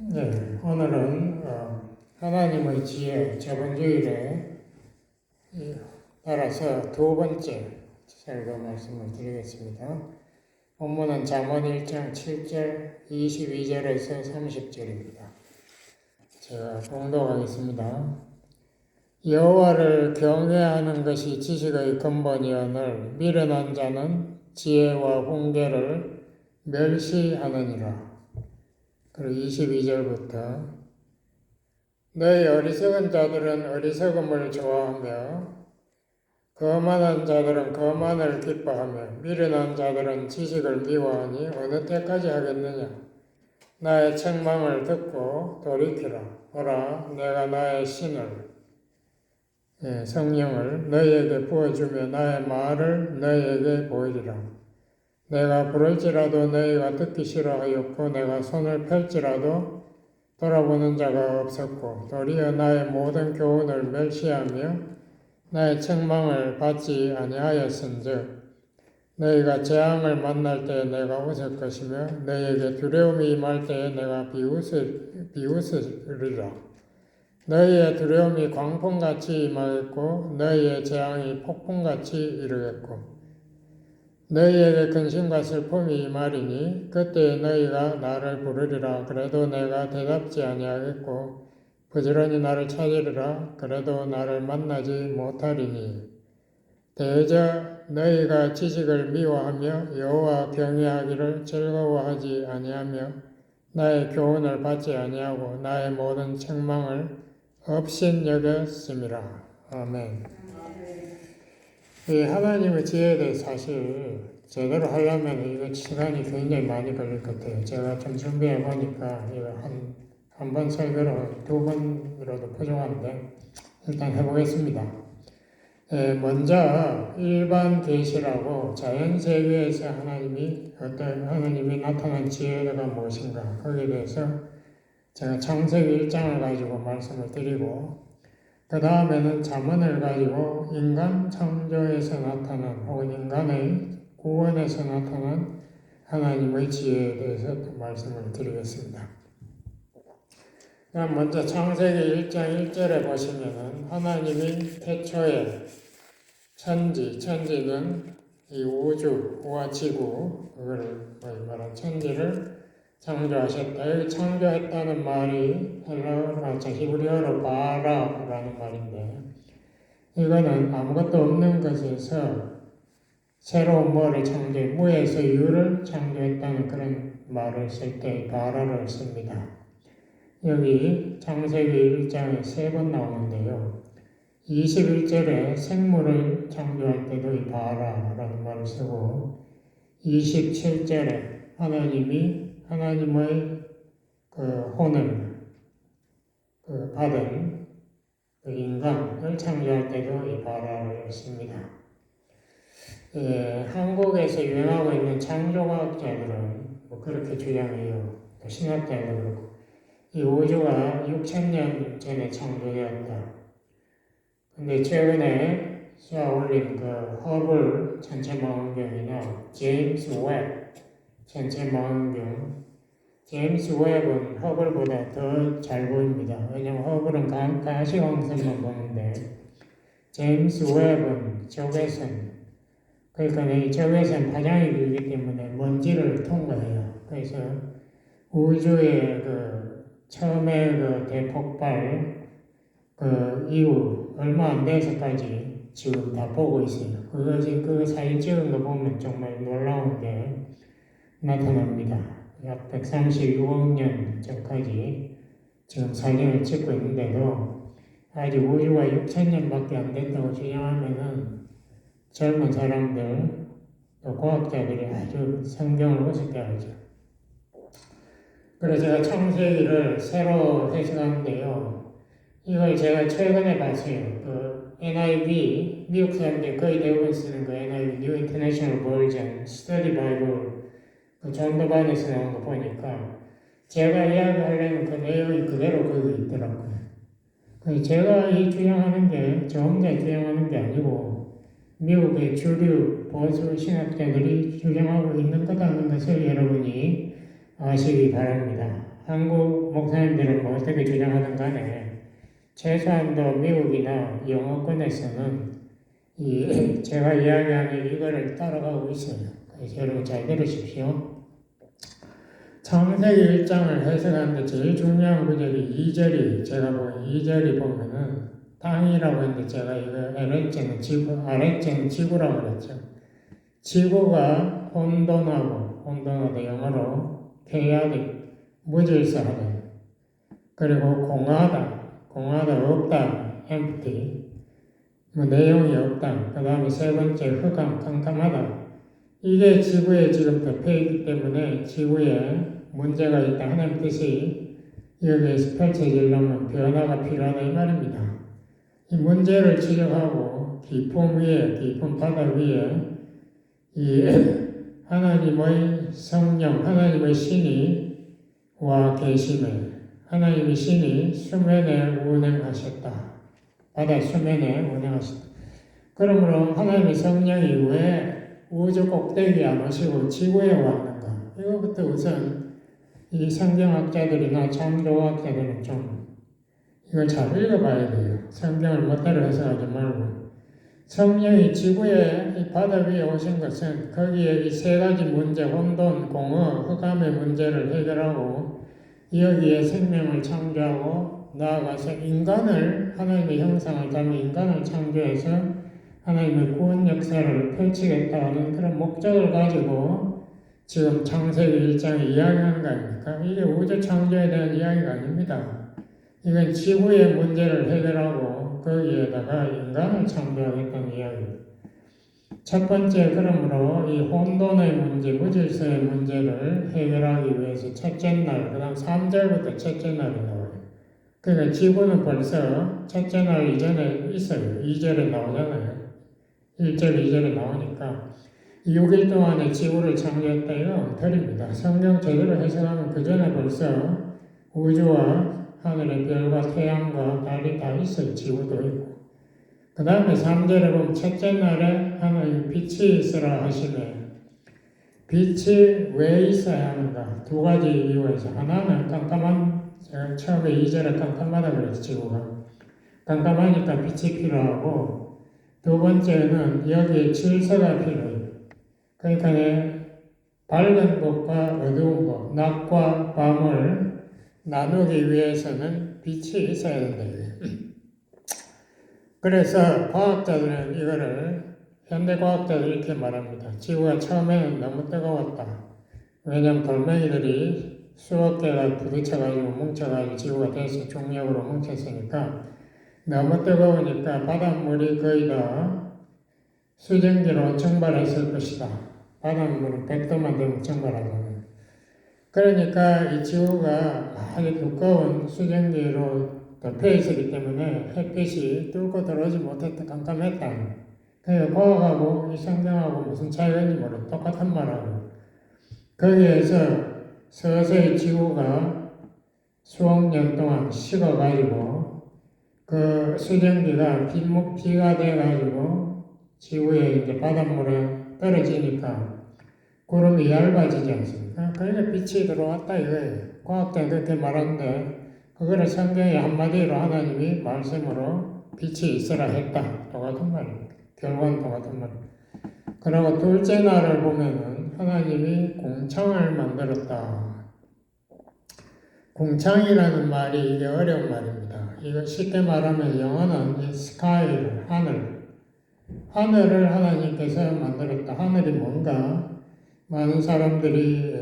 네, 오늘은 하나님의 지혜 저번 주일에 따라서 두 번째 설교 말씀을 드리겠습니다. 본문은 잠언 1장 7절 22절에서 30절입니다. 제가 봉독하겠습니다. 여호와를 경외하는 것이 지식의 근본이오늘 미련한 자는 지혜와 훈계를 멸시하느니라. 그리고 22절부터 너희 어리석은 자들은 어리석음을 좋아하며 거만한 자들은 거만을 기뻐하며 미련한 자들은 지식을 미워하니 어느 때까지 하겠느냐. 나의 책망을 듣고 돌이키라. 보라, 내가 나의 신을 성령을 너희에게 부어주며 나의 말을 너희에게 보이리라. 내가 부를지라도 너희가 듣기 싫어하였고 내가 손을 펼지라도 돌아보는 자가 없었고 도리어 나의 모든 교훈을 멸시하며 나의 책망을 받지 아니하였은즉 너희가 재앙을 만날 때에 내가 웃을 것이며 너희에게 두려움이 임할 때에 내가 비웃으리라. 너희의 두려움이 광풍같이 임하겠고 너희의 재앙이 폭풍같이 이르겠고 너희에게 근심과 슬픔이 임하리니 그때 너희가 나를 부르리라. 그래도 내가 대답지 아니하겠고 부지런히 나를 찾으리라. 그래도 나를 만나지 못하리니 대저 너희가 지식을 미워하며 여호와 경외하기를 즐거워하지 아니하며 나의 교훈을 받지 아니하고 나의 모든 책망을 업신여겼음이라. 아멘. 하나님의 지혜에 대해 사실 제대로 하려면 이거 시간이 굉장히 많이 걸릴 것 같아요. 제가 좀 준비해 보니까 이거 한 번 설교로 두 번이라도 부족한데 일단 해보겠습니다. 먼저 일반 계시라고 자연 세계에서 하나님이 나타난 지혜가 무엇인가 거기에 대해서 제가 창세기 1장을 가지고 말씀을 드리고 그 다음에는 잠언을 가지고 인간 창조에서 나타난 혹은 인간의 구원에서 나타난 하나님의 지혜에 대해서 말씀을 드리겠습니다. 그럼 먼저 창세기 1장 1절에 보시면은 하나님이 태초에 천지는 이 우주와 지구, 그걸 말한 천지를 창조하셨다. 여기 창조했다는 말이 히브리어로 바라라는 말인데 이거는 아무것도 없는 것에서 새로운 뭐를 창조해 무에서 유를 창조했다는 그런 말을 쓸 때 바라를 씁니다. 여기 창세기 1장에 3번 나오는데요. 21절에 생물을 창조할 때도 이 바라라는 말을 쓰고 27절에 하나님의 혼을 받은 인간을 창조할 때도 이 바라를 씁니다. 한국에서 유행하고 있는 창조과학자들은 그렇게 주장해요. 신학자들도 그렇고 이 우주가 6,000년 전에 창조되었다. 근데 최근에 쏘아 올린 허블 전체망원경이나 제임스 웹 전체망원경 제임스 웹은 허블보다 더 잘 보입니다. 왜냐하면 허블은 가시광선만 보는데 제임스 웹은 적외선 그러니까 이 적외선 파장이 길기 때문에 먼지를 통과해요. 그래서 우주의 처음에 대폭발 이후 얼마 안 돼서까지 지금 다 보고 있어요. 그 사진 찍은 거 보면 정말 놀라운 게 나타납니다. 약 136억 년 전까지 지금 사진을 찍고 있는데도 아직 우주가 6,000년밖에 안 됐다고 주장하면은 젊은 사람들, 또 과학자들이 아주 성경을 우습게 하죠. 그래서 제가 창세기를 새로 해석하는데요. 이걸 제가 최근에 봤어요. NIV, 미국 사람들이 거의 대부분 쓰는 NIV, New International Version, Study Bible, 전도반에서 나온 거 보니까 제가 이야기하려는 그 내용이 그대로 거기 있더라고요. 제가 주장하는 게 저 혼자 주장하는 게 아니고 미국의 주류 보수 신학자들이 주장하고 있는 거라는 것을 여러분이 아시기 바랍니다. 한국 목사님들은 뭐 어떻게 주장하든 간에 최소한도 미국이나 영어권에서는 제가 이야기하는 이거를 따라가고 있어요. 그래서 여러분 잘 들으십시오. 창세기 1장을 해석하는데 제일 중요한 구절이 2절이, 제가 보면 2절이 보면은 땅이라고 했는데 제가 이거 LH는 지구, RH는 지구라고 그랬죠. 지구가 혼돈하다 영어로 chaotic, 무질서하다. 그리고 공허하다 없다, empty, 뭐 내용이 없다. 그 다음에 세 번째 흑암, 캄캄하다. 이게 지구에 지금 덮여 있기 때문에 지구에 문제가 있다 하는 뜻이 여기에서 펼쳐지려면 변화가 필요하다 이 말입니다. 이 문제를 지적하고 깊은 바다 위에 이 하나님의 성령, 하나님의 신이 와 계심에 하나님의 신이 수면에 운행하셨다. 바다 수면에 운행하셨다. 그러므로 하나님의 성령이 왜 우주 꼭대기에 안 오시고 지구에 왔는가? 이거부터 우선 이 성경학자들이나 창조학자들은 좀 이걸 잘 읽어봐야 돼요. 성경을 멋대로 해석하지 말고. 성령이 지구에 이 바다 위에 오신 것은 거기에 이 세 가지 문제, 혼돈, 공허, 흑암의 문제를 해결하고 여기에 생명을 창조하고 나아가서 인간을 하나님의 형상을 닮은 인간을 창조해서 하나님의 구원 역사를 펼치겠다는 그런 목적을 가지고 지금 창세기 1장에 이야기하는 거 아닙니까? 이게 우주 창조에 대한 이야기가 아닙니다. 이건 지구의 문제를 해결하고 거기에다가 인간을 창조하겠다는 이야기입니다. 첫 번째, 그러므로 이 혼돈의 문제, 무질서의 문제를 해결하기 위해서 첫째 날, 그 다음 3절부터 첫째 날이 나와요. 그러니까 지구는 벌써 첫째 날 이전에 있어요. 2절에 나오잖아요. 1절, 2절에 나오니까 6일 동안에 지구를 창조했다 이거 엉터리입니다. 성경 제대로 해석하면 그 전에 벌써 우주와 하늘의 별과 태양과 달이 다 있어요. 지구도 있고. 그 다음에 3절에 보면 첫째 날에 하나님 빛이 있으라 하시네. 빛이 왜 있어야 하는가? 두 가지 이유에서. 하나는 깜깜한, 제가 처음에 2절에 깜깜하다 그랬죠. 지구가. 깜깜하니까 빛이 필요하고, 두 번째는 여기에 질서가 필요해요. 그러니까 밝은 것과 어두운 것, 낮과 밤을 나누기 위해서는 빛이 있어야 된다. 그래서 과학자들은 이거를, 현대 과학자들이 이렇게 말합니다. 지구가 처음에는 너무 뜨거웠다. 왜냐하면 돌멩이들이 수억 개가 부딪혀가지고 뭉쳐가지고 지구가 대신 중력으로 뭉쳤으니까 너무 뜨거우니까 바닷물이 거의 다 수증기로 증발했을 것이다. 바닷물은 100도만 되면 증발하잖아요. 그러니까 이 지구가 아주 두꺼운 수증기로 덮여 있었기 때문에 햇빛이 뚫고 들어오지 못했다, 깜깜했다. 그러니까 과학하고 이 성경하고 무슨 차이가 있는지 모르겠어. 똑같은 말하고. 거기에서 서서히 지구가 수억 년 동안 식어가지고 그 수증기가 비가 돼가지고 지구에 이제 바닷물에 떨어지니까 구름이 얇아지지 않습니까? 그러니까 빛이 들어왔다 이거예요. 과학자는 그렇게 말하는데 그거를 성경의 한마디로 하나님이 말씀으로 빛이 있으라 했다. 똑같은 말입니다. 결과는 똑같은 말입니다. 그리고 둘째 날을 보면은 하나님이 공창을 만들었다. 공창이라는 말이 이게 어려운 말입니다. 이거 쉽게 말하면 영어는 sky, 하늘을 하나님께서 만들었다. 하늘이 뭔가 많은 사람들이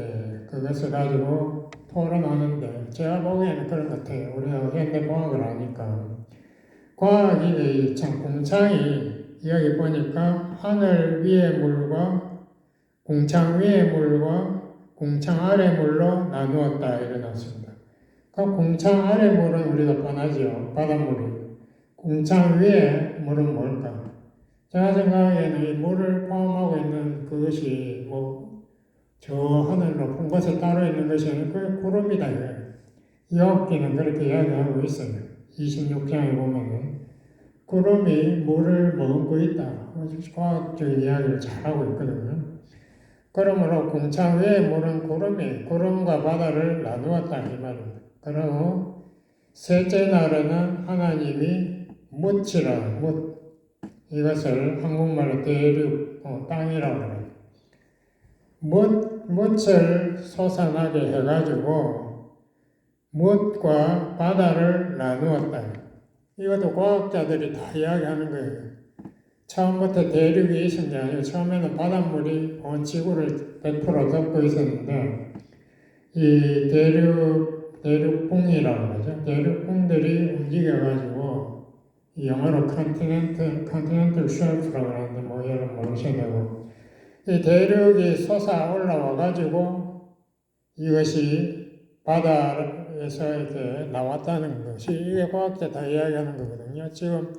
그것을 가지고 토론하는데 제가 보기에는 그런 것 같아요. 우리가 현대 과학을 아니까. 과학이 참 공창이 여기 보니까 하늘 위의 물과 공창 위의 물과 공창 아래 물로 나누었다 이래놨습니다. 그 공창 아래 물은 우리가 뻔하지요. 바닷물이. 공창 위의 물은 뭘까? 제가 생각하기에는 이 물을 포함하고 있는 그것이 저 하늘 높은 곳에 따로 있는 것이 아니고 그 구름이다. 여기는 그렇게 이야기하고 있어요. 26장에 보면은 구름이 물을 머금고 있다. 과학적인 이야기를 잘하고 있거든요. 그러므로 궁창 위에 모른 구름이 구름과 바다를 나누었다 이 말입니다. 그리고 셋째 날에는 하나님이 묻히라 이것을 한국말로 대륙 땅이라고 그래요. 뭇을 솟아나게 해가지고 뭇과 바다를 나누었다. 이것도 과학자들이 다 이야기하는 거예요. 처음부터 대륙이 있은 게 아니고 처음에는 바닷물이 온 지구를 100% 덮고 있었는데 이 대륙붕이라고 그러죠. 대륙붕들이 움직여가지고 영어로 컨티넨탈 쉘프라고 하는데 뭐 여러분 모르셔야 되고 이 대륙이 솟아 올라와가지고 이것이 바다에서 이렇게 나왔다는 것이 이게 과학자 다 이야기하는 거거든요. 지금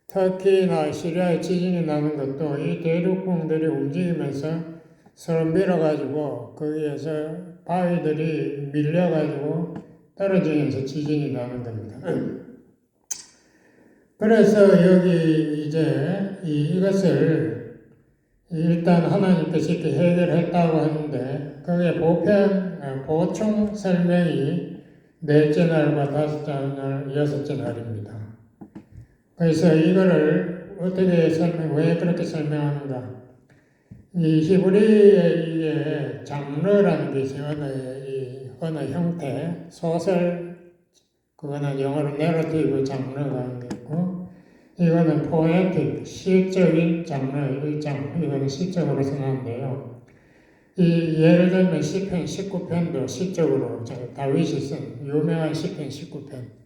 터키나 시리아에 지진이 나는 것도 이 대륙붕들이 움직이면서 서로 밀어가지고 거기에서 바위들이 밀려가지고 떨어지면서 지진이 나는 겁니다. 그래서 여기 이제 이것을 일단 하나님께서 이렇게 해결했다고 하는데 그게 보충 설명이 넷째 날과 다섯째 날, 여섯째 날입니다. 그래서 이거를 어떻게 왜 그렇게 설명하는가? 이 히브리의 이게 장르라는 게 있어요. 언어 형태, 소설, 그거는 영어로 내러티브 장르가 하는 게 있고, 이거는 포에틱, 시적인 장르 일장, 이거는 시적으로 쓰는데요. 예를 들면 시편 19편도 시적으로 다윗이 쓴 유명한 시편 19편.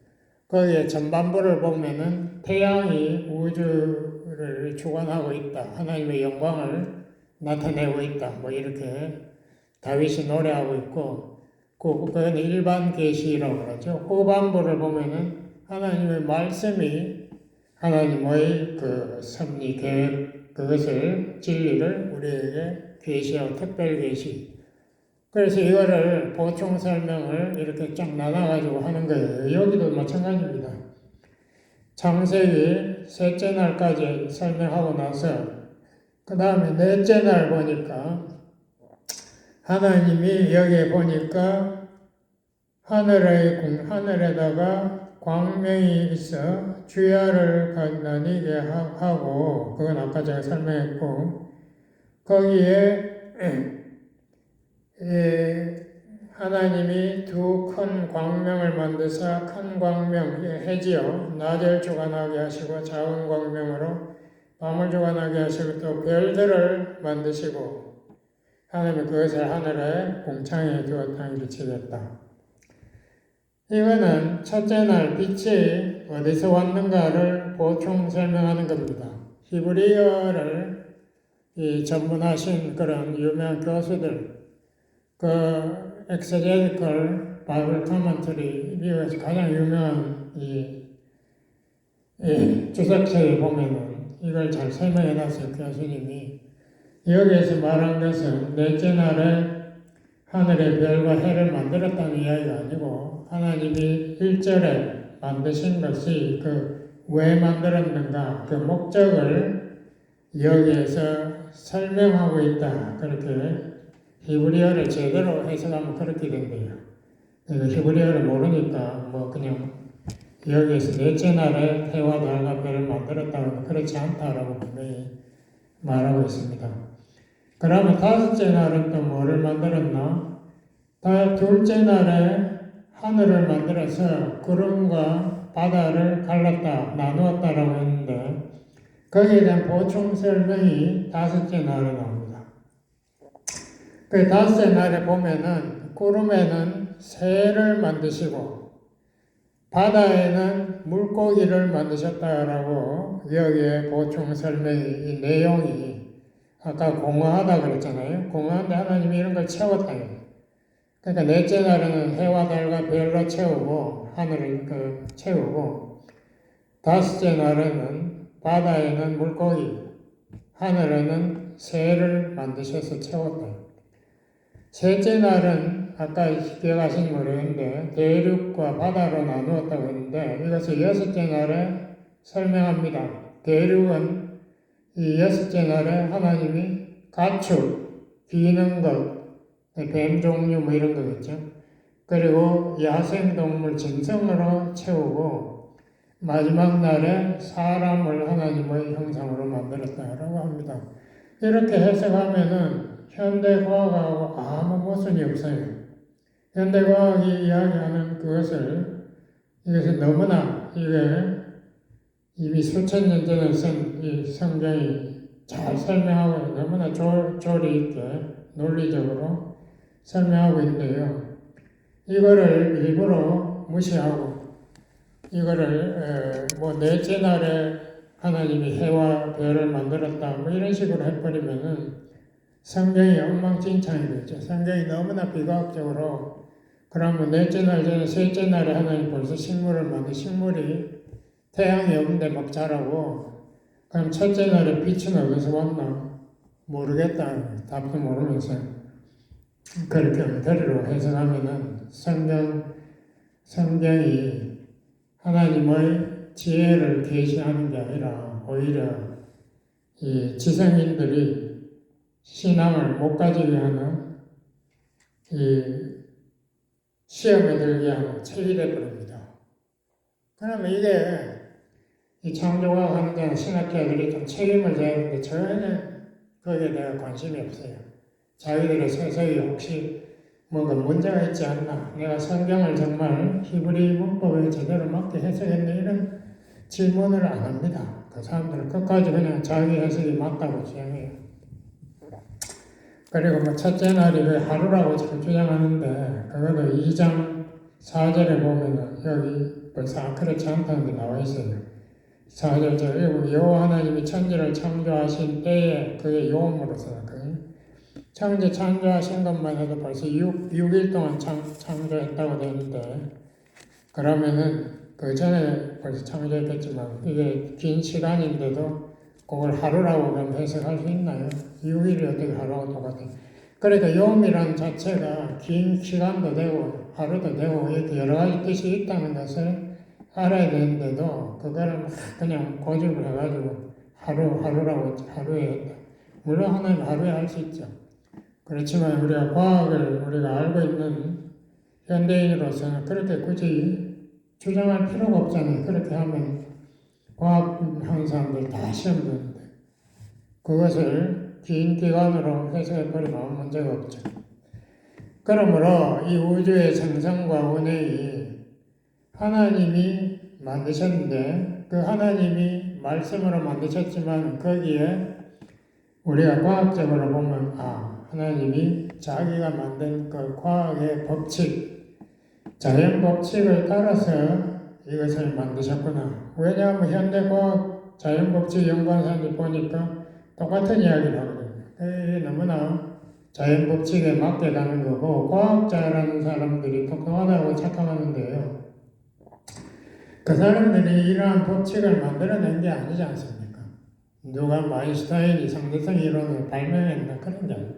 거기에 전반부를 보면은 태양이 우주를 주관하고 있다. 하나님의 영광을 나타내고 있다. 뭐 이렇게 다윗이 노래하고 있고, 그건 일반 계시라고 그러죠. 후반부를 보면은 하나님의 말씀이 하나님의 그 섭리 계획 그것을 진리를 우리에게 계시하고 특별 계시. 그래서 이거를 보충 설명을 이렇게 쫙 나눠가지고 하는 거예요. 여기도 마찬가지입니다. 창세기 셋째 날까지 설명하고 나서 그 다음에 넷째 날 보니까 하나님이 여기에 보니까 하늘에다가 광명이 있어 주야를 나뉘게 하고 그건 아까 제가 설명했고 거기에 하나님이 두 큰 광명을 만드사 큰 광명 해지어 낮을 주관하게 하시고 작은 광명으로 밤을 주관하게 하시고 또 별들을 만드시고 하나님이 그것을 하늘에 공창에 두었다 이렇게 됐다. 이거는 첫째 날 빛이 어디서 왔는가를 보충 설명하는 겁니다. 히브리어를 전문하신 그런 유명한 교수들, 그 엑세제티컬 바이블 커먼터리 미국에서 가장 유명한 주석책에 보면은 이걸 잘 설명해 놨어요. 교수님이 여기에서 말한 것은 넷째 날에 하늘의 별과 해를 만들었다는 이야기가 아니고 하나님이 1절에 만드신 것이 왜 만들었는가 그 목적을 여기에서 설명하고 있다. 그렇게 히브리어를 제대로 해석하면 그렇게 된대요. 히브리어를 모르니까 뭐 그냥 여기에서 넷째 날에 해와 달과 별을 만들었다고 그렇지 않다라고 분명히 말하고 있습니다. 그러면 다섯째 날은 또 뭐를 만들었나? 둘째 날에 하늘을 만들어서 구름과 바다를 갈랐다, 나누었다라고 했는데 거기에 대한 보충 설명이 다섯째 날에 나옵니다. 그 다섯째 날에 보면은 구름에는 새를 만드시고 바다에는 물고기를 만드셨다라고 여기에 보충 설명이 이 내용이 아까 공허하다 그랬잖아요. 공허한데 하나님이 이런 걸 채웠다. 그러니까 넷째 날에는 해와 달과 별로 채우고 하늘을 채우고 다섯째 날에는 바다에는 물고기, 하늘에는 새를 만드셔서 채웠다. 셋째 날은 아까 기억하시는지 모르겠는데 대륙과 바다로 나누었다고 했는데 이것을 여섯째 날에 설명합니다. 대륙은 이 여섯째 날에 하나님이 가축, 비는 것, 뱀 종류 뭐 이런 거겠죠. 그리고 야생동물 짐승으로 채우고 마지막 날에 사람을 하나님의 형상으로 만들었다라고 합니다. 이렇게 해석하면은 현대과학하고 아무 모순이 없어요. 현대과학이 이야기하는 이것을 너무나 이미 수천 년 전에 쓴 이 성경이 잘 설명하고 너무나 조리 있게 논리적으로 설명하고 있는데요. 이거를 일부러 무시하고 이거를 뭐 넷째 날에 하나님이 해와 별을 만들었다 뭐 이런 식으로 해버리면은 성경이 엉망진창이 되죠. 성경이 너무나 비과학적으로 그러면 넷째 날 전에 셋째 날에 하나님 벌써 식물을 만든 식물이 태양이 없는데 막 자라고 그럼 첫째 날에 빛은 어디서 왔나 모르겠다 답도 모르면서 그렇게 엉터리로 해석하면은 성경이 하나님의 지혜를 계시하는 게 아니라 오히려 이 지성인들이 신앙을 못 가지게 하는 이 시험에 들게 하는 책이 되어버립니다. 그러면 이게 이 창조과학 하는 데는 신학자들이 좀 책임을 져야 하는데 전혀 거기에 대해 관심이 없어요. 자기들의 세상이 혹시 뭔가 문제가 있지 않나, 내가 성경을 정말 히브리 문법에 제대로 맞게 해석했네 이런 질문을 안 합니다. 그 사람들은 끝까지 그냥 자기 해석이 맞다고 주장해요. 그리고 뭐 첫째 날이 왜 하루라고 주장하는데 그것도 2장 4절에 보면은 여기 벌써 그렇지 않다는 게 나와 있어요. 4절 여호와 하나님이 천지를 창조하신 때에 그의 요음으로서 창조하신 것만 해도 벌써 6일 동안 창조했다고 되는데 그러면은 그 전에 벌써 창조했겠지만 이게 긴 시간인데도 그걸 하루라고 그럼 해석할 수 있나요? 6일이 어떻게 하루하고 똑같아요? 그러니까 요음이라는 자체가 긴 시간도 되고 하루도 되고 이렇게 여러 가지 뜻이 있다는 것을 알아야 되는데도 그거를 막 그냥 고집을 해가지고 하루라고 하루에 했다. 물론 하나님 하루에 할 수 있죠. 그렇지만 우리가 과학을 우리가 알고 있는 현대인으로서는 그렇게 굳이 주장할 필요가 없잖아요. 그렇게 하면 과학 현상들 다 시험 되는데 그것을 긴 기간으로 해석해버리면 아무 문제가 없죠. 그러므로 이 우주의 생성과 운행이 하나님이 만드셨는데 그 하나님이 말씀으로 만드셨지만 거기에 우리가 과학적으로 보면 하나님이 자기가 만든 그 과학의 법칙, 자연 법칙을 따라서 이것을 만드셨구나. 왜냐하면 현대과학 자연 법칙 연구하는 사람들 보니까 똑같은 이야기를 하거든요. 이게 너무나 자연 법칙에 맞게 가는 거고 과학자라는 사람들이 똑똑하다고 착각하는데요. 그 사람들이 이러한 법칙을 만들어낸 게 아니지 않습니까? 누가 아인슈타인이 상대성 이론을 발명했나 그런 게 아니에요.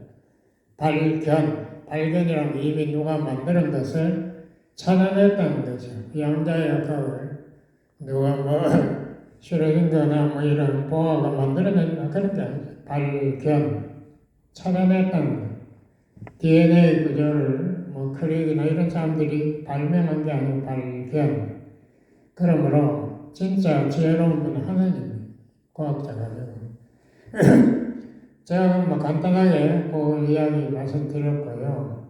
발견이라는 이미 누가 만드는 것을 찾아냈다는 거죠. 양자의 역학을 누가 슈레딩거나 이런 보아가 만들어낸다 그런 게 아니죠. 찾아냈다는 거예요. DNA 구조를 크릭이나 이런 사람들이 발명한 게 아니고 발견. 그러므로 진짜 지혜로운 분은 하나님이에요. 과학자가 아니고. 제가 간단하게 그 이야기 말씀드렸고요.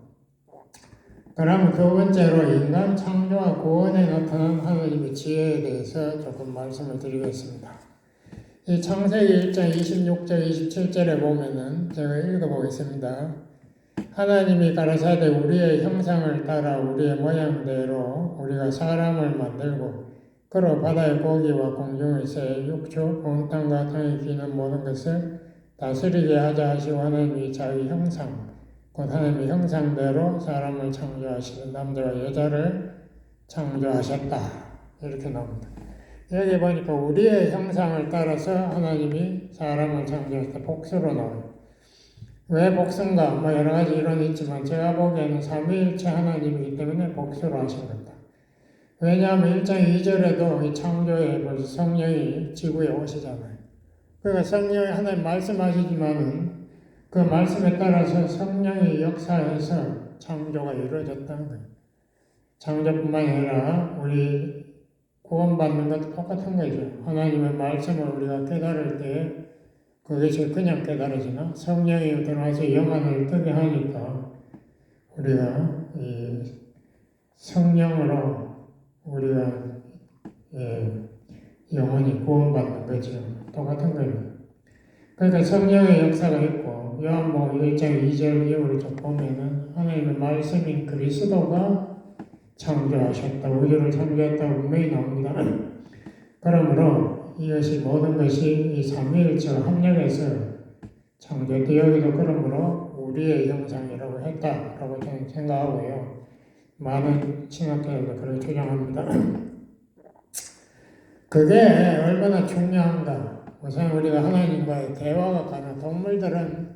그럼 두 번째로 인간 창조와 구원에 나타난 하나님의 지혜에 대해서 조금 말씀을 드리겠습니다. 이 창세기 1장 26절 27절에 보면은 제가 읽어보겠습니다. 하나님이 가라사대 우리의 형상을 따라 우리의 모양대로 우리가 사람을 만들고 그로 바다의 고기와 공중의 새, 육축, 온 땅과 땅에 기는 모든 것을 다스리게 하자 하시고 하나님이 자기 형상, 곧 하나님의 형상대로 사람을 창조하시는 남자와 여자를 창조하셨다. 이렇게 나옵니다. 여기 보니까 우리의 형상을 따라서 하나님이 사람을 창조했다. 복수로 나와요. 왜 복수인가? 여러 가지 이론이 있지만 제가 보기에는 삼위일체 하나님이기 때문에 복수로 하신 겁니다. 왜냐하면 1장 2절에도 이 창조에 벌써 성령이 지구에 오시잖아요. 그러니까 성령이 하나님 말씀하시지만은 그 말씀에 따라서 성령의 역사에서 창조가 이루어졌다는 거예요. 창조뿐만 아니라 우리 구원받는 것도 똑같은 거죠. 하나님의 말씀을 우리가 깨달을 때 그것이 그냥 깨달아지나 성령이 들어와서 영안을 뜨게 하니까 우리가 이 성령으로 우리가 영원히 구원받는 거죠. 똑같은 거예요. 그러니까 성령의 역사가 있고 요한복음 1장 2절 이후로 좀 보면은 하나님의 말씀인 그리스도가 창조하셨다. 우주를 창조했다고 분명히 나옵니다. 그러므로 이것이 모든 것이 이 삼위일체와 합력해서 창조했다. 여기도 그러므로 우리의 형상이라고 했다라고 저는 생각하고요. 많은 신학자들도 그렇게 주장합니다. 그게 얼마나 중요한가. 우선 우리가 하나님과의 대화가 가능. 동물들은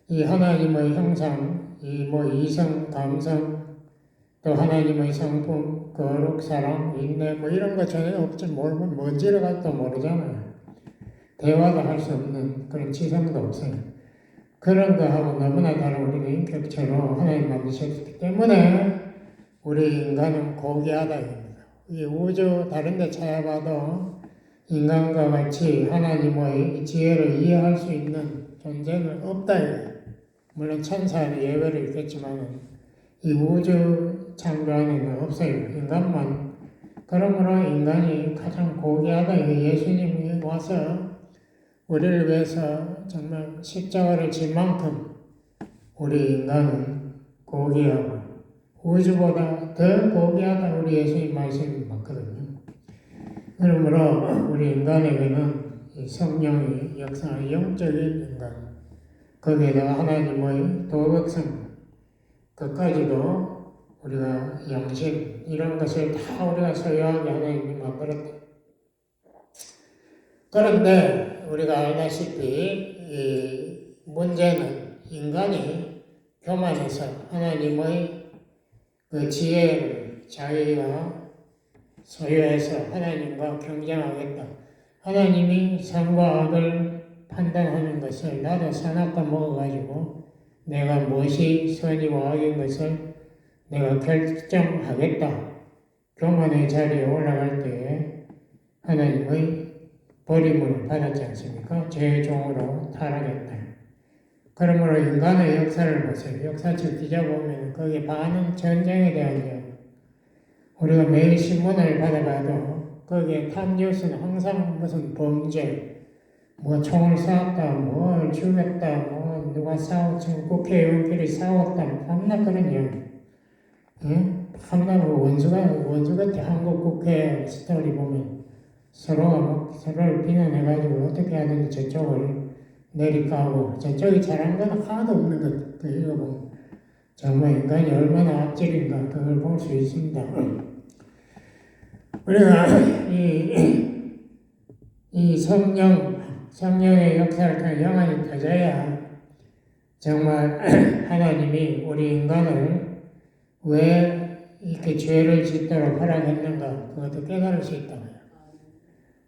이 하나님의 형상, 이 이성, 감성, 또 하나님의 성품, 거룩, 사랑, 인내 이런 거 전혀 없지. 뭔지를 갖도 모르잖아요. 대화도 할 수 없는 그런 지성도 없어요. 그런 거하고 너무나 다른 우리는 인격체로 하나님 만드셨기 때문에 우리 인간은 고귀하다. 이 우주 다른 데 찾아봐도 인간과 같이 하나님의 지혜를 이해할 수 있는 존재는 없다. 물론 천사는 예외를 있겠지만 이 우주 창조 안에는 없어요. 인간만. 그러므로 인간이 가장 고귀하다. 예수님이 와서 우리를 위해서 정말 십자가를 질 만큼 우리 인간은 고귀하고 우주보다 더 고귀하다. 우리 예수님 말씀이 맞거든요. 그러므로 우리 인간에게는 이 성령의 역사의 영적인 인간, 거기에다가 하나님의 도덕성, 그까지도 우리가 양심 이런 것을 다 우리가 소유하게 하나님이 만들었다. 그런데 우리가 알다시피 이 문제는 인간이 교만해서 하나님의 그 지혜를 자기가 소유해서 하나님과 경쟁하겠다. 하나님이 선과 악을 판단하는 것을 나도 선악과 먹어가지고 내가 무엇이 선이고 악인 것을 내가 결정하겠다. 교만의 자리에 올라갈 때에 하나님의 버림을 받았지 않습니까? 죄의 종으로 타락했다. 그러므로 인간의 역사를 보세요. 역사책 뒤져보면 거기에 많은 전쟁에 대한 이야기. 우리가 매일 신문을 받아봐도 거기에 탑 뉴스는 항상 무슨 범죄, 총을 쐈다, 뭘 죽였다, 누가 싸웠지, 국회의원끼리 싸웠다, 밤낮 그런 이야기. 밤낮 원수 같아. 한국 국회 스토리 보면 서로가 서로를 비난해가지고 어떻게 하든지 저쪽을 내리까고 저쪽이 잘한 건 하나도 없는 것. 그 읽어보면 정말 인간이 얼마나 악질인가 그걸 볼 수 있습니다. 우리가 이 성령의 역사를 통해 영안이 터져야 정말 하나님이 우리 인간을 왜 이렇게 죄를 짓도록 허락했는가 그것도 깨달을 수 있다.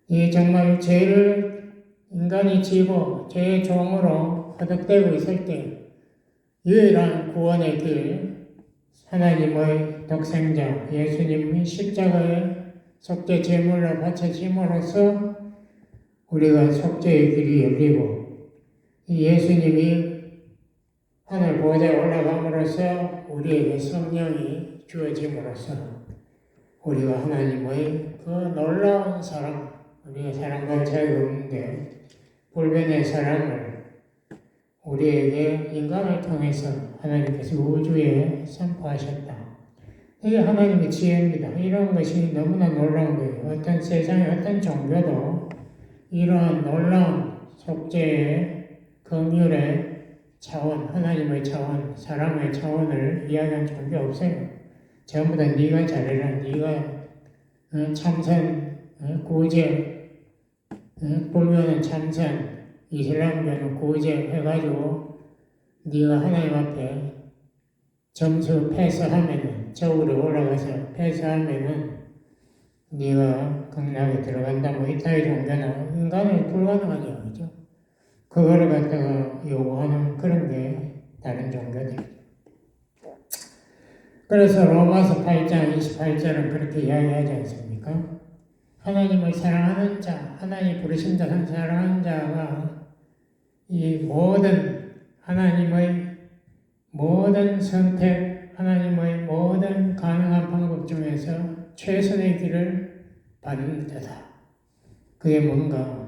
이 정말 죄를 인간이 지고 죄의 종으로 허덕대고 있을 때 유일한 구원의 길, 하나님의 독생자 예수님이 십자가에 속죄 제물로 바쳐짐으로써 우리가 속죄의 길이 열리고 예수님이 하늘 보좌에 올라감으로써 우리에게 성령이 주어짐으로써 우리가 하나님의 그 놀라운 사랑, 우리가 사랑과 차이가 없는데 불변의 사랑을 우리에게 인간을 통해서 하나님께서 우주에 선포하셨다. 이게 하나님의 지혜입니다. 이런 것이 너무나 놀라운 거예요. 어떤 세상의 어떤 종교도 이러한 놀라운 속죄의 긍휼의 차원, 하나님의 차원, 사랑의 차원을 이야기한 종교 없어요. 전부 다 네가 잘해라, 네가 참선, 구제, 불교는 참선, 이슬람교는 구제 해가지고 네가 하나님 앞에 점수 패스하면은 저울에 올라가서 패스하면은 네가 극락에 들어간다. 이따위 종교는 인간은 불가능한 이야기죠. 그거를 갖다가 요구하는 그런 게 다른 종교들. 그래서 로마서 8장 28절은 그렇게 이야기하지 않습니까? 하나님을 사랑하는 자, 하나님 부르신 자, 사랑하는 자가 이 모든 하나님의 모든 선택, 하나님의 모든 가능한 방법 중에서 최선의 길을 받는 자다. 그게 뭔가?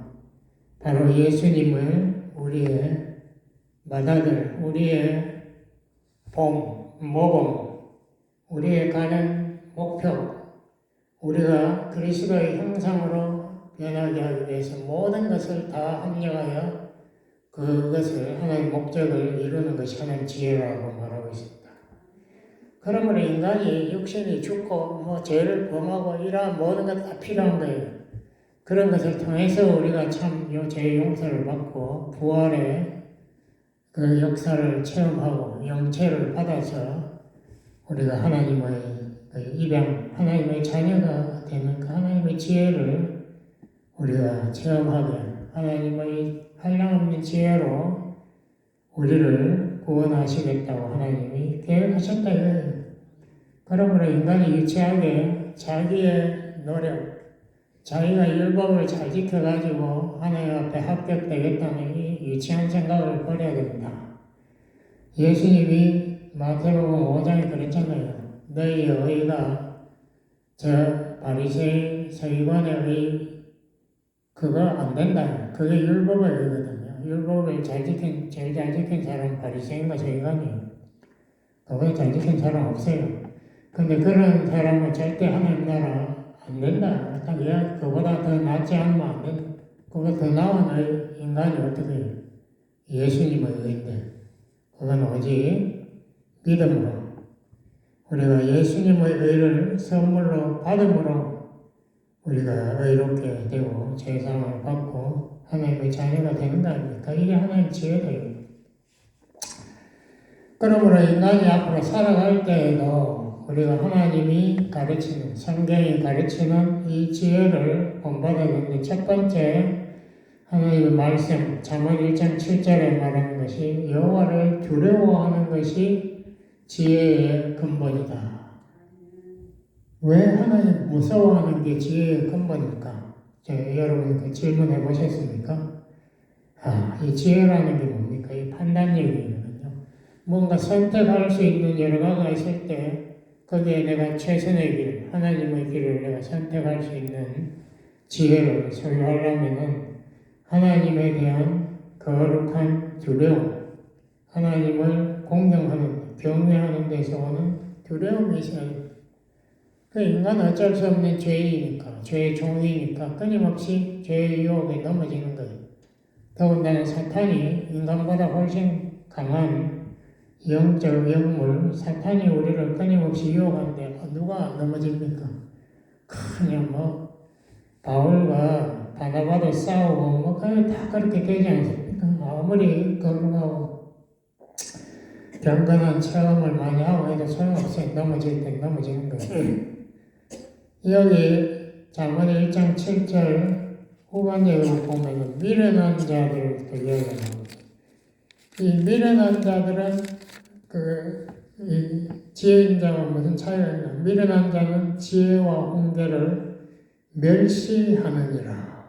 바로 예수님을 우리의 맏아들, 우리의 모범, 우리의 가는 목표, 우리가 그리스도의 형상으로 변하게 하기 위해서 모든 것을 다 합력하여 그것을 하나님의 목적을 이루는 것이 하나님의 지혜라고 말하고 있습니다. 그러므로 인간이 육신이 죽고 죄를 범하고 이러한 모든 것 다 필요한 거예요. 그런 것을 통해서 우리가 참 죄의 용서를 받고 부활의 그 역사를 체험하고 영체를 받아서 우리가 하나님의 입양, 하나님의 자녀가 되는 그 하나님의 지혜를 우리가 체험하게 하나님의 한량없는 지혜로 우리를 구원하시겠다고 하나님이 계획하셨다 이거예요. 그러므로 인간이 유치하게 자기의 노력, 자기가 율법을 잘 지켜가지고 하나님 앞에 합격되겠다는 이 유치한 생각을 버려야 됩니다. 예수님이 마태복음 5장에 그랬잖아요. 너희의 의가 저 바리새인 서기관의 의 그거 안 된다. 그게 율법의 의거든요. 율법을 제일 잘 지킨 사람은 바리새인과 서기관이에요. 그거 잘 지킨 사람 없어요. 근데 그런 사람은 절대 하나님 나라 안 된다. 그보다 더 낫지 않으면 안 된다. 그거 더 나은 인간이 어떻게 해요? 예수님의 의인데 그건 오직 믿음으로 우리가 예수님의 의를 선물로 받음으로 우리가 의롭게 되고 죄사함을 받고 하나님의 자녀가 되는 거 아닙니까? 이게 하나님의 지혜예요. 그러므로 인간이 앞으로 살아갈 때에도 우리가 하나님이 가르치는, 성경이 가르치는 이 지혜를 본받아야 되는데 첫 번째 하나님의 말씀, 잠언 1장 7절에 말하는 것이 여호와를 두려워하는 것이 지혜의 근본이다. 왜 하나님 무서워하는 게 지혜의 근본일까? 여러분 그 질문해 보셨습니까? 이 지혜라는 게 뭡니까? 이 판단력이거든요. 뭔가 선택할 수 있는 여러 가지가 있을 때 거기에 내가 최선의 길, 하나님의 길을 내가 선택할 수 있는 지혜를 소유하려면은 하나님에 대한 거룩한 두려움, 하나님을 공경하는, 경외하는 데서 오는 두려움이 있어야 됩니다. 그 인간은 어쩔 수 없는 죄이니까, 죄의 종이니까 끊임없이 죄의 유혹에 넘어지는 거예요. 더군다나 사탄이 인간보다 훨씬 강한 영적 영물, 사탄이 우리를 끊임없이 유혹하는데 누가 넘어집니까? 그냥 바울과 바나바도 싸우고 그냥 다 그렇게 되지 않습니까? 아무리 거룩하고 경건한 체험을 많이 하고 해도 소용없어요. 넘어질 때 넘어지는 거예요. 여기 잠언 1장 7절 후반적으로 보면 미련한 자들을 이야기합니다. 이 미련한 자들은 지혜인 자와 무슨 차이가 있나? 미련한 자는 지혜와 훈계를 멸시하느니라.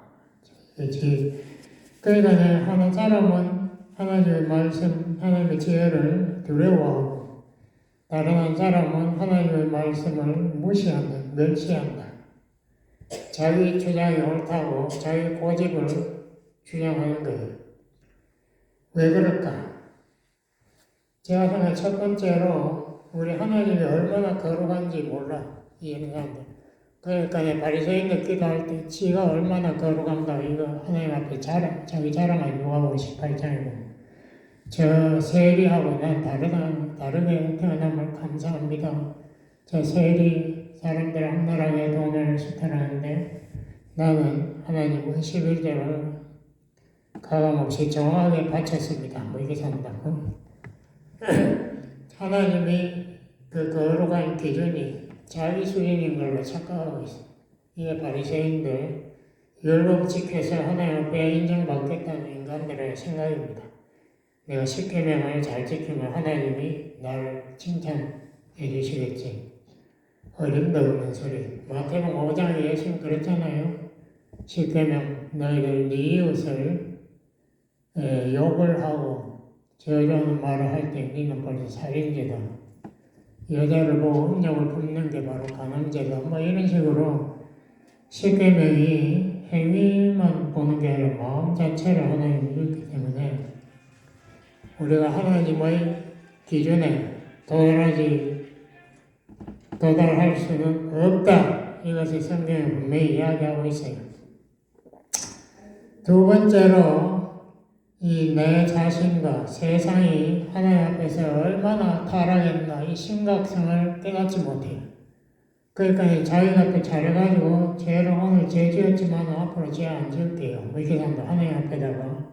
그러니까 하는 사람은 하나님의 말씀, 하나님의 지혜를 두려워하고 다른 한 사람은 하나님의 말씀을 무시한다, 멸시한다. 자기 주장이 옳다고 자기 고집을 주장하는 거예요. 왜 그럴까? 제가 생각해 첫 번째로 우리 하나님이 얼마나 거룩한지 몰라. 이 인간들. 그러니까 바리새인들 기도할 때 지가 얼마나 거룩한가 이거 하나님 앞에 자기 자랑하는 요한복음 18장이고 저 세리하고 난 다르게 태어남을 감사합니다. 저 세리 사람들 악랄하게 돈을 수탈하는데 나는 하나님의 11조를 가감없이 정확하게 바쳤습니다. 이게 산다고. 하나님이 그 거룩한 기준이 자기 수준인 걸로 착각하고 있어요. 이게 바리새인들 율법 지켜서 하나님 앞에 인정받겠다는 인간들의 생각입니다. 내가 십계명을 잘 지키면 하나님이 나를 칭찬해 주시겠지. 어림도 없는 소리. 마태복음 5장에 예수님 그랬잖아요. 십계명 너희들 네 이웃을 욕을 하고 저주하는 말을 할 때 너는 벌써 살인죄다. 여자를 보고 음욕을 품는 게 바로 간음죄다. 뭐 이런 식으로 십계명이 행위만 보는 게 아니라 마음 자체를 하나님이 읽기 때문에 우리가 하나님의 기준에 도달할 수는 없다. 이것을 성경에 분명히 이야기하고 있어요. 두 번째로 이 내 자신과 세상이 하나님 앞에서 얼마나 타락했나 이 심각성을 깨닫지 못해요. 그러니까 자기가 또 잘해가지고 죄를 오늘 죄 지었지만 앞으로 죄 안 지을게요. 이렇게 산다. 하나님 앞에다가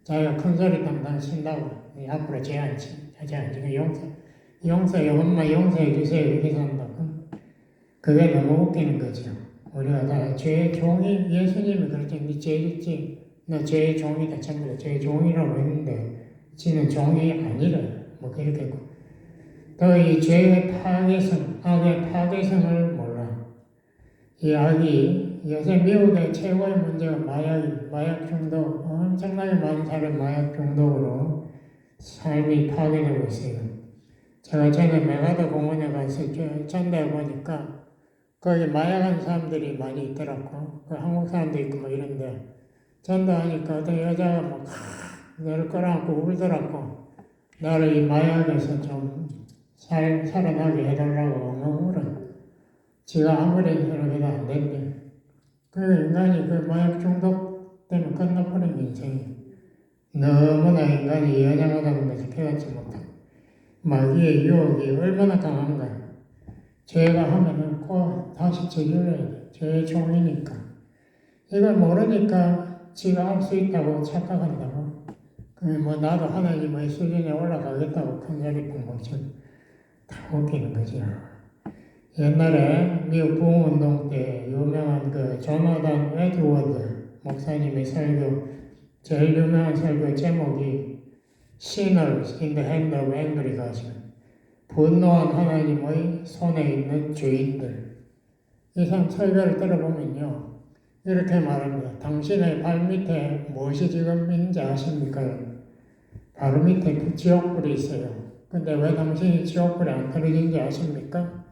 자기가 큰 소리 당당 친다고 앞으로 죄 안 지고 용서 여러분만 용서해 주세요. 이렇게 산다. 그게 너무 웃기는 거죠. 우리가 다 죄의 종이 예수님이 그렇게 네 죄 짓지 너 죄의 종이다. 전부 다 죄의 종이라고 했는데 지는 종이 아니래요. 뭐 그렇게 되고 또 이 죄의 파괴성, 악의 파괴성을 몰라. 이 악이 요새 미국의 최고의 문제가 마약 중독, 엄청나게 많은 사람이 마약 중독으로 삶이 파괴되고 있어요. 제가 전에 메가더 공원에 가서 전대해 보니까 거기 마약한 사람들이 많이 있더라고. 그 한국 사람도 있고 뭐 이런데 전도하니까 어떤 여자가 막 나를 끌어안고 울더라고. 나를 이 마약에서 좀 살아나게 해달라고 엉엉 울어. 지가 아무리 그렇게도 안 된대. 그 인간이 그 마약 중독 때문에 끝나버린 인생이 너무나 인간이 연약하다는 것을 깨닫지 못하고 마귀의 유혹이 얼마나 강한가. 죄가 하면은 꼭 다시 저질러야 돼. 죄의 종이니까. 이걸 모르니까 지가 할 수 있다고 착각한다고. 뭐 나도 하나님의 수준에 올라가겠다고 큰소리 펑펑 다 웃기는 거죠. 옛날에 미국 부흥운동 때 유명한 그 조나단 에드워드 목사님의 설교, 제일 유명한 설교 제목이 Sinners in the hand of angry God. 분노한 하나님의 손에 있는 죄인들. 이 사람 설교를 들어보면요. 이렇게 말합니다. 당신의 발 밑에 무엇이 지금 있는지 아십니까? 바로 밑에 지옥불이 있어요. 근데 왜 당신이 지옥불에 안 떨어진지 아십니까?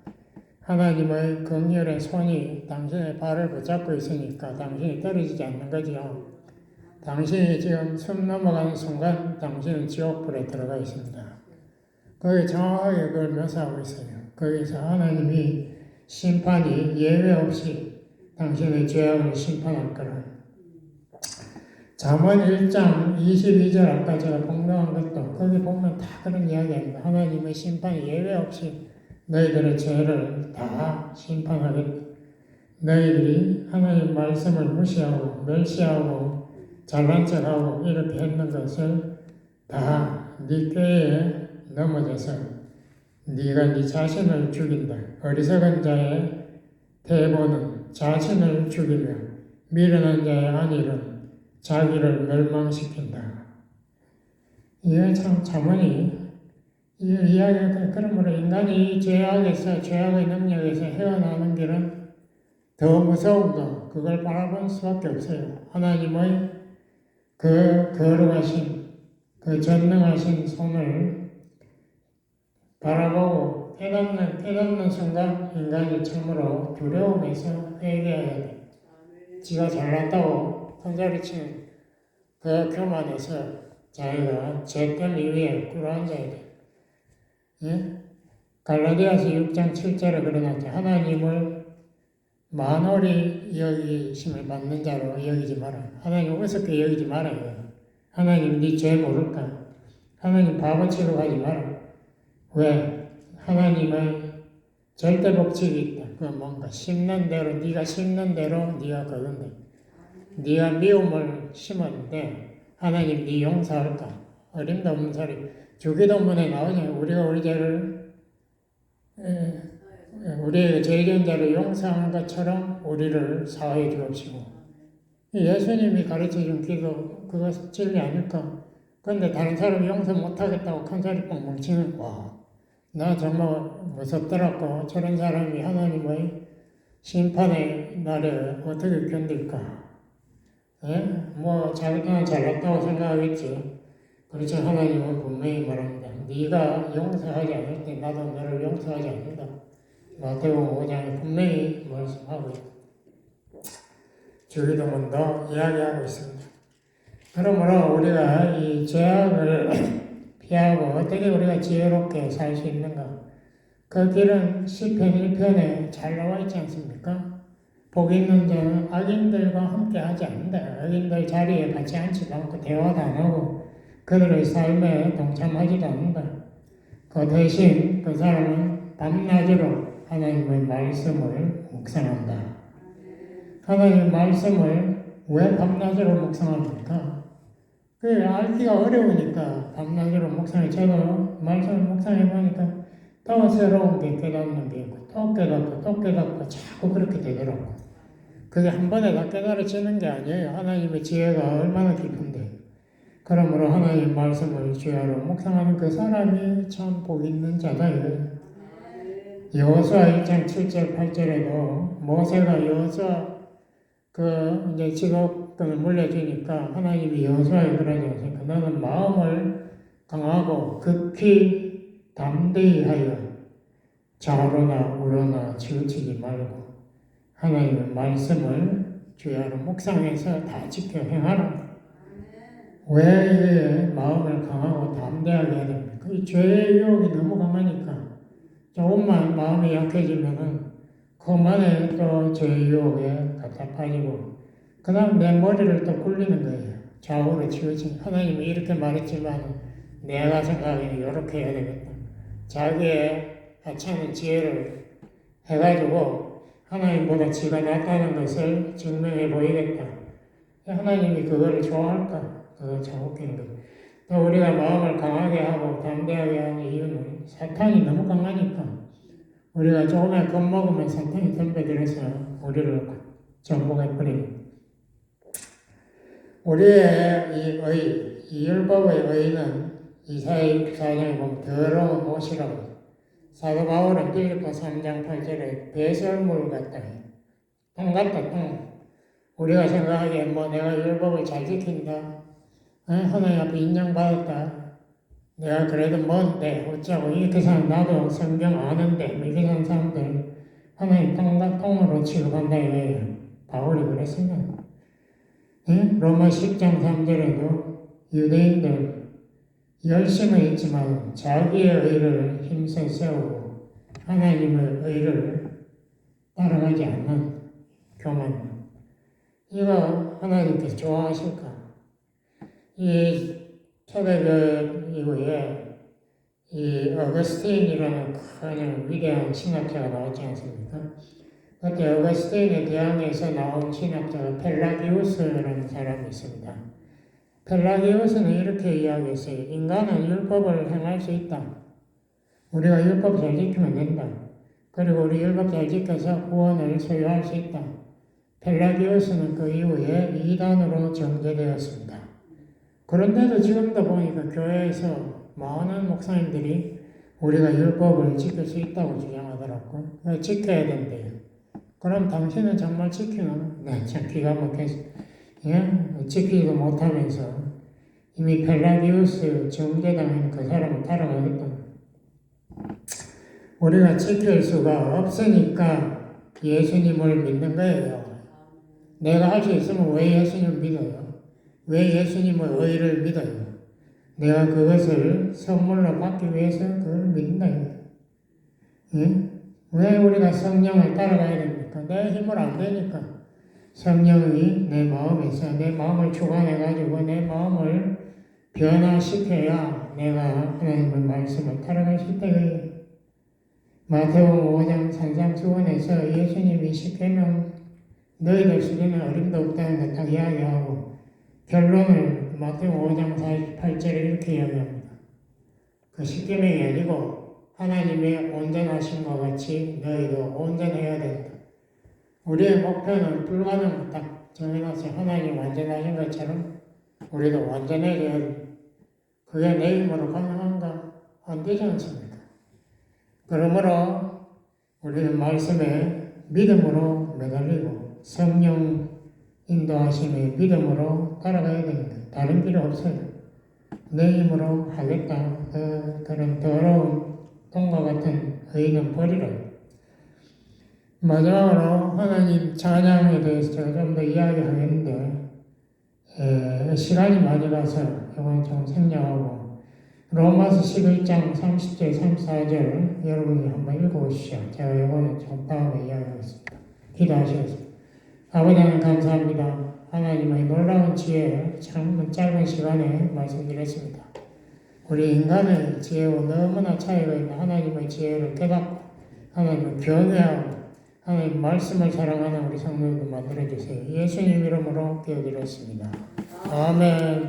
하나님의 긍휼의 손이 당신의 발을 붙잡고 있으니까 당신이 떨어지지 않는 거지요. 당신이 지금 숨 넘어가는 순간 당신은 지옥불에 들어가 있습니다. 거기 정확하게 그걸 묘사하고 있어요. 거기서 하나님이 심판이 예외 없이 당신의 죄악을 심판할 거라. 잠언 1장 22절 아까 제가 공명한 것도 거기 보면 다 그런 이야기입니다. 하나님의 심판이 예외 없이 너희들의 죄를 다 심판하겠다. 너희들이 하나님 말씀을 무시하고 멸시하고 잘난 척하고 이렇게 했는 것을 다 네 꾀에 넘어져서 네가 네 자신을 죽인다. 어리석은 자의 대본은 자신을 죽이며 미련한 자의 안일은 자기를 멸망시킨다. 이게 참 잠언이 이 이야기가 그러므로 인간이 죄악의 능력에서 헤어나는 길은 더 무서운 거 그걸 바라볼 수밖에 없어요. 하나님의 그 거룩하신 그 전능하신 손을 바라보고 깨닫는 순간 인간이 참으로 두려움에서 회개해야 돼. 지가 잘났다고 헛소리치는 그 교만에서 자기가 죄됨 위에 꿇어앉아야 돼. 예? 갈라디아서 6장 7절에 그러놨죠. 하나님을 만홀히 여기심을 받는 자로 여기지 마라. 하나님 우습게 여기지 말아요. 하나님 네 죄 모를까? 하나님 바보 취급하지 마라. 왜? 하나님의 절대 법칙이 있다. 그 뭔가 심는 대로 네가 심는 대로 네가 거둔다. 네가 미움을 심었는데 하나님 네 용서할까? 어림도 없는 소리. 주기도문에 나오잖아요. 우리가 우리 죄를 우리의 죄 지은 자를 용서하는 것처럼 우리를 사하여 주옵시고 예수님이 가르쳐준 기도 그것 진리 아닐까? 그런데 다른 사람이 용서 못하겠다고 큰소리 뻥뻥 치는 와, 나 정말 무섭더라고. 저런 사람이 하나님의 심판의 날에 어떻게 견딜까? 예? 뭐 자기는 잘났다고 생각하겠지. 그렇죠. 하나님은 분명히 말합니다. 네가 용서하지 않을 때 나도 너를 용서하지 않는다. 마태복음 5장에 분명히 말씀하고 있습니다. 주기도문도 이야기하고 있습니다. 그러므로 우리가 이 죄악을 피하고 어떻게 우리가 지혜롭게 살 수 있는가? 그 길은 시편 1편에 잘 나와 있지 않습니까? 복 있는 자는 악인들과 함께 하지 않는다. 악인들 자리에 같이 앉지도 않고 대화도 안 하고 그들의 삶에 동참하지도 않는다. 그 대신 그 사람은 밤낮으로 하나님의 말씀을 묵상한다. 하나님의 말씀을 왜 밤낮으로 묵상합니까? 그 알기가 어려우니까 밤낮으로 묵상해. 제가 말씀을 묵상해보니까 또 새로운 게 깨닫는 게 있고 또 깨닫고 또 깨닫고 자꾸 그렇게 되더라고. 그게 한 번에 다 깨달아지는 게 아니에요. 하나님의 지혜가 얼마나 깊은데. 그러므로 하나님 말씀을 주야로 묵상하는 그 사람이 참 복 있는 자다. 여호수아 1장 7절 8절에도 모세가 여호수아 이제 직업권을 물려주니까 하나님이 여호수아에 그러지 않습니까? 너는 마음을 강하고 극히 담대히 하여 좌로나 우로나 치우치지 말고 하나님의 말씀을 주야로 묵상해서 다 지켜 행하라. 왜 마음을 강하고 담대하게 해야 됩니까? 이 죄의 유혹이 너무 강하니까 조금만 마음이 약해지면은 그만에 또 죄의 유혹에 답답해지고 그 다음 내 머리를 또 굴리는 거예요. 좌우로 치우친. 하나님이 이렇게 말했지만 내가 생각하기에는 이렇게 해야 되겠다. 자기의 하찮은 지혜를 해가지고 하나님보다 지가 낫다는 것을 증명해 보이겠다. 하나님이 그거를 좋아할까? 그거 참 웃기는 거죠. 또 우리가 마음을 강하게 하고 담대하게 하는 이유는 사탄이 너무 강하니까 우리가 조금만 겁먹으면 사탄이 덤벼들어서 우리를 정복해버립니다. 우리의 이 율법의 의는 이사야 64장에 보면 더러운 옷이라고 사도 바울은 빌립보 3장 8절에 배설물 같다. 똥 같다, 똥. 우리가 생각하기에 뭐 내가 율법을 잘 지킨다. 하나님 앞에 인정받았다. 내가 그래도 뭔데 어쩌고 이렇게 사는 나도 성경 아는데 이렇게 사는 사람들 하나님 똥으로 취급한다 이거예요. 바울이 그랬습니다. 로마 10장 3절에도 유대인들 열심히 있지만 자기의 의를 힘써 세우고 하나님의 의를 따라가지 않는 교만. 이거 하나님께서 좋아하실까? 이 초대교회 이후에 이 어거스틴이라는 큰 위대한 신학자가 나왔지 않습니까? 그때 어거스틴에 대항해서 나온 신학자가 펠라기우스라는 사람이 있습니다. 펠라기우스는 이렇게 이야기했어요. 인간은 율법을 행할 수 있다. 우리가 율법 잘 지키면 된다. 그리고 우리 율법 잘 지켜서 구원을 소유할 수 있다. 펠라기우스는 그 이후에 이단으로 정제되었습니다. 그런데도 지금도 보니까 교회에서 많은 목사님들이 우리가 율법을 지킬 수 있다고 주장하더라고. 지켜야 된대요. 그럼 당신은 정말 지키나? 네, 참 기가 막혀서. 예? 지키지도 못하면서 이미 펠라기우스 정제당한 그 사람을 따라가겠다. 우리가 지킬 수가 없으니까 예수님을 믿는 거예요. 내가 할 수 있으면 왜 예수님을 믿어요? 왜 예수님의 의를 믿어요? 내가 그것을 선물로 받기 위해서 그걸 믿는다. 예? 왜 우리가 성령을 따라가야 됩니까? 내 힘을 안 되니까. 성령이 내 마음에서 내 마음을 주관해가지고 내 마음을 변화시켜야 내가 하나님의 말씀을 따라갈 수 있다. 마태복음 5장 산상수훈에서 예수님이 10계명 너희들 속에는 어림도 없다는 걸 딱 이야기하고 결론을 마태복음 5장 48절에 이렇게 이야기합니다. 그 10계명이 아니고 하나님의 온전하심과 같이 너희도 온전해야 된다. 우리의 목표는 불가능하다. 정해놨어요. 하나님 완전하신 것처럼 우리도 완전해져야 돼. 그게 내 힘으로 가능한가? 안 되지 않습니까? 그러므로 우리는 말씀에 믿음으로 매달리고 성령 인도하심의 믿음으로 따라가야 되는 거예요. 다른 필요 없어요. 내 힘으로 하겠다. 그런 더러운 똥과 같은 의는 버리라. 마지막으로 하나님 찬양에 대해서 제가 좀 더 이야기하겠는데 시간이 많이 가서 이건 좀 생략하고 로마서 11장 30절 34절 여러분이 한번 읽어보시죠. 제가 이거는 좀 다음에 이야기하겠습니다. 기도하시겠습니다. 아버지 하나님 감사합니다. 하나님의 놀라운 지혜 참 짧은 시간에 말씀드렸습니다. 우리 인간의 지혜와 너무나 차이가 있는 하나님의 지혜를 깨닫고 하나님을 경외하고 하나님 말씀을 사랑하는 우리 성도들 만들어주세요. 예수님 이름으로 기도드렸습니다. 아멘.